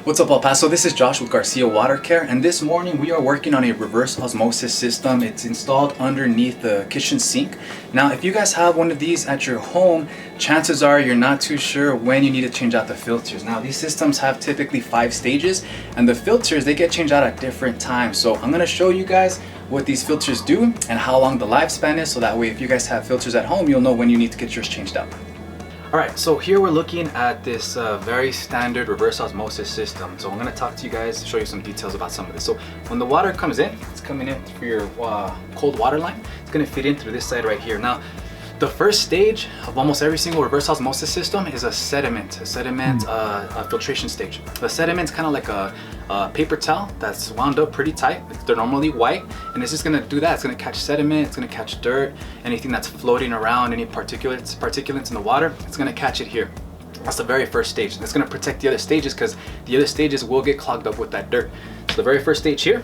What's up, El Paso? This is Josh with Garcia Water Care, and this morning we are working on a reverse osmosis system. It's installed underneath the kitchen sink. Now, if you guys have one of these at your home, chances are you're not too sure when you need to change out the filters. Now, these systems have typically 5 stages, and the filters, they get changed out at different times. So I'm gonna show you guys what these filters do and how long the lifespan is, so that way if you guys have filters at home, you'll know when you need to get yours changed out. Alright, so here we're looking at this very standard reverse osmosis system. So I'm going to talk to you guys, show you some details about some of this. So when the water comes in, it's coming in through your cold water line. It's going to feed in through this side right here. Now, the first stage of almost every single reverse osmosis system is a sediment filtration stage. The sediment's kind of like a paper towel that's wound up pretty tight. They're normally white, and it's just gonna do that. It's gonna catch sediment, it's gonna catch dirt, anything that's floating around, any particulates in the water, it's gonna catch it here. That's the very first stage. It's gonna protect the other stages, because the other stages will get clogged up with that dirt. So the very first stage here,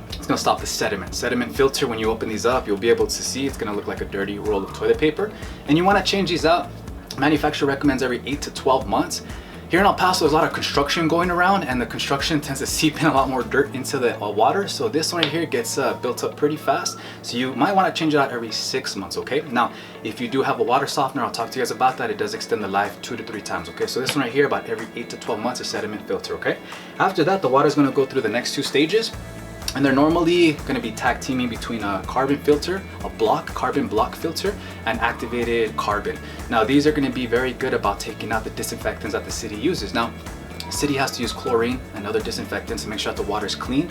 it's gonna stop the sediment. Sediment filter, when you open these up, you'll be able to see it's gonna look like a dirty roll of toilet paper. And you wanna change these out. Manufacturer recommends every 8 to 12 months. Here in El Paso, there's a lot of construction going around, and the construction tends to seep in a lot more dirt into the water. So this one right here gets built up pretty fast. So you might wanna change it out every 6 months, okay? Now, if you do have a water softener, I'll talk to you guys about that. It does extend the life 2 to 3 times, okay? So this one right here, about every 8 to 12 months, a sediment filter, okay? After that, the water's gonna go through the next 2 stages. And they're normally going to be tag teaming between a carbon filter, carbon block filter, and activated carbon. Now, these are going to be very good about taking out the disinfectants that the city uses. Now, the city has to use chlorine and other disinfectants to make sure that the water is clean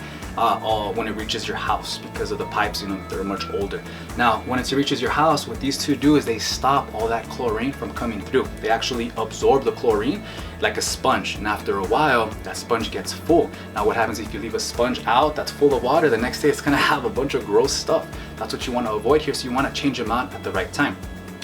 when it reaches your house, because of the pipes, they're much older. Now, when it reaches your house, what these two do is they stop all that chlorine from coming through. They actually absorb the chlorine like a sponge, and after a while, that sponge gets full. Now, what happens if you leave a sponge out that's full of water? The next day, it's gonna have a bunch of gross stuff. That's what you wanna avoid here, so you wanna change them out at the right time.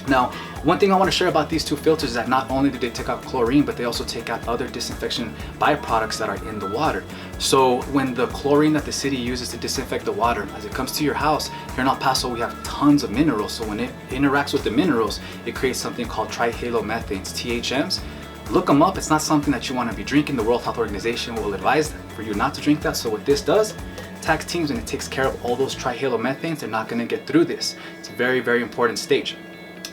Now, one thing I want to share about these 2 filters is that not only do they take out chlorine, but they also take out other disinfection byproducts that are in the water. So when the chlorine that the city uses to disinfect the water, as it comes to your house, here in El Paso, we have tons of minerals. So when it interacts with the minerals, it creates something called trihalomethanes, THMs. Look them up. It's not something that you want to be drinking. The World Health Organization will advise for you not to drink that. So what this does, tax teams, and it takes care of all those trihalomethanes. They're not going to get through this. It's a very, very important stage.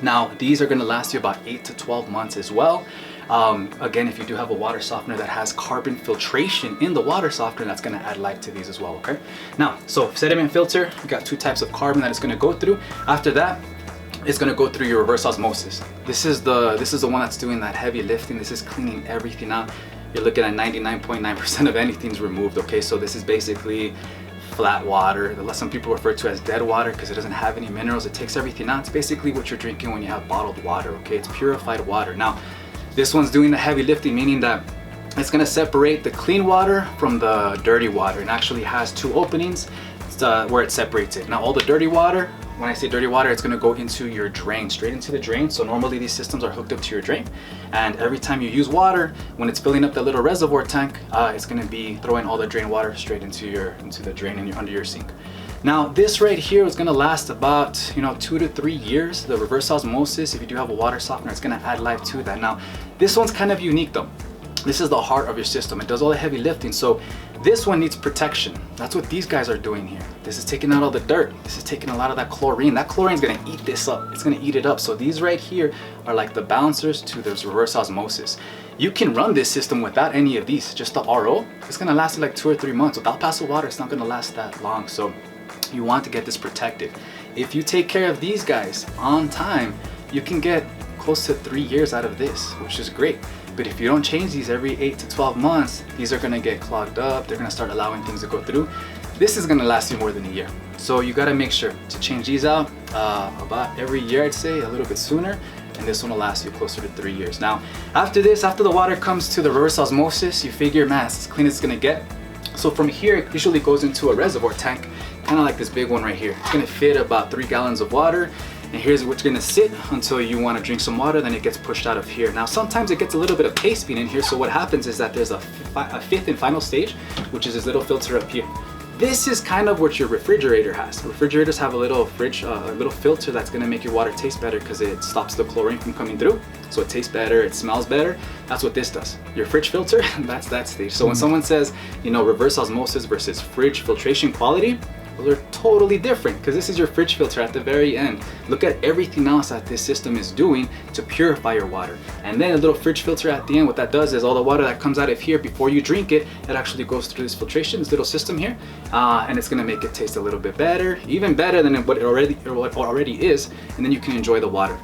Now, these are going to last you about 8 to 12 months as well. Again, if you do have a water softener that has carbon filtration in the water softener, that's going to add life to these as well, okay? Now, so sediment filter, we got 2 types of carbon that it's going to go through. After that, it's going to go through your reverse osmosis. This is the one that's doing that heavy lifting. This is cleaning everything out. You're looking at 99.9% of anything's removed, okay? So this is basically flat water, some people refer to as dead water, because it doesn't have any minerals. It takes everything out. It's basically what you're drinking when you have bottled water, okay? It's purified water. Now, this one's doing the heavy lifting, meaning that it's gonna separate the clean water from the dirty water, and actually has 2 openings where it separates it. Now, all the dirty water, when I say dirty water, it's gonna go into your drain, straight into the drain. So normally these systems are hooked up to your drain, and every time you use water, when it's filling up that little reservoir tank, it's gonna be throwing all the drain water straight into the drain and under your sink. Now, this right here is gonna last about 2 to 3 years. The reverse osmosis, if you do have a water softener, it's gonna add life to that. Now, this one's kind of unique though. This is the heart of your system. It does all the heavy lifting. So this one needs protection. That's what these guys are doing here. This is taking out all the dirt. This is taking a lot of that chlorine. That chlorine is gonna eat this up. It's gonna eat it up. So these right here are like the balancers to this reverse osmosis. You can run this system without any of these, just the RO. It's gonna last like 2 or 3 months. With El Paso water, it's not gonna last that long. So you want to get this protected. If you take care of these guys on time, you can get close to 3 years out of this, which is great. But if you don't change these every 8 to 12 months, these are gonna get clogged up. They're gonna start allowing things to go through. This is gonna last you more than a year. So you gotta make sure to change these out about every year, I'd say, a little bit sooner. And this one will last you closer to 3 years. Now, after this, after the water comes to the reverse osmosis, you figure, man, it's as clean as it's gonna get. So from here, it usually goes into a reservoir tank, kind of like this big one right here. It's gonna fit about 3 gallons of water. And here's where it's gonna sit until you wanna drink some water, then it gets pushed out of here. Now, sometimes it gets a little bit of paste being in here, so what happens is that there's a 5th and final stage, which is this little filter up here. This is kind of what your refrigerator has. Refrigerators have a little a little filter that's gonna make your water taste better because it stops the chlorine from coming through. So it tastes better, it smells better. That's what this does. Your fridge filter, that's that stage. So when someone says, you know, reverse osmosis versus fridge filtration quality, well, they're totally different because this is your fridge filter at the very end. Look at everything else that this system is doing to purify your water. And then a little fridge filter at the end, what that does is all the water that comes out of here before you drink it, it actually goes through this filtration, this little system here, and it's gonna make it taste a little bit better, even better than what it already is, and then you can enjoy the water.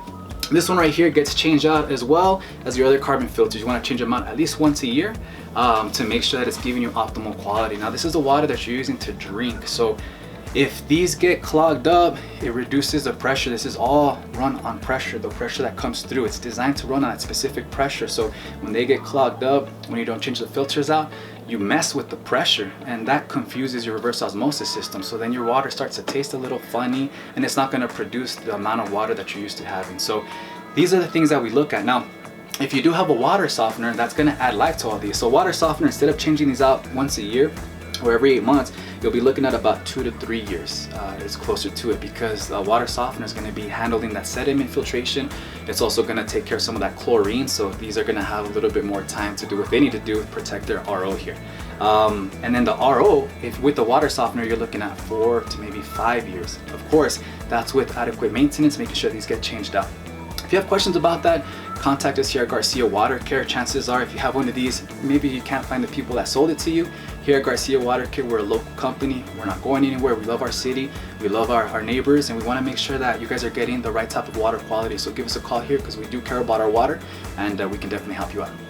This one right here gets changed out as well as your other carbon filters. You want to change them out at least once a year to make sure that it's giving you optimal quality. Now this is the water that you're using to drink. So if these get clogged up, it reduces the pressure. This is all run on pressure, the pressure that comes through. It's designed to run on that specific pressure. So when they get clogged up, when you don't change the filters out, you mess with the pressure and that confuses your reverse osmosis system. So then your water starts to taste a little funny and it's not gonna produce the amount of water that you're used to having. So these are the things that we look at. Now, if you do have a water softener, that's gonna add life to all these. So water softener, instead of changing these out once a year or every 8 months, you'll be looking at about 2 to 3 years. It's closer to it because water softener is going to be handling that sediment filtration. It's also going to take care of some of that chlorine. So these are going to have a little bit more time to do what they need to do to protect their RO here. And then the RO, if with the water softener, you're looking at 4 to maybe 5 years. Of course, that's with adequate maintenance, making sure these get changed out. If you have questions about that, contact us here at Garcia Water Care. Chances are if you have one of these, maybe you can't find the people that sold it to you. Here at Garcia Water Care, we're a local company. We're not going anywhere. We love our city. We love our neighbors, and we want to make sure that you guys are getting the right type of water quality. So give us a call here because we do care about our water, and we can definitely help you out.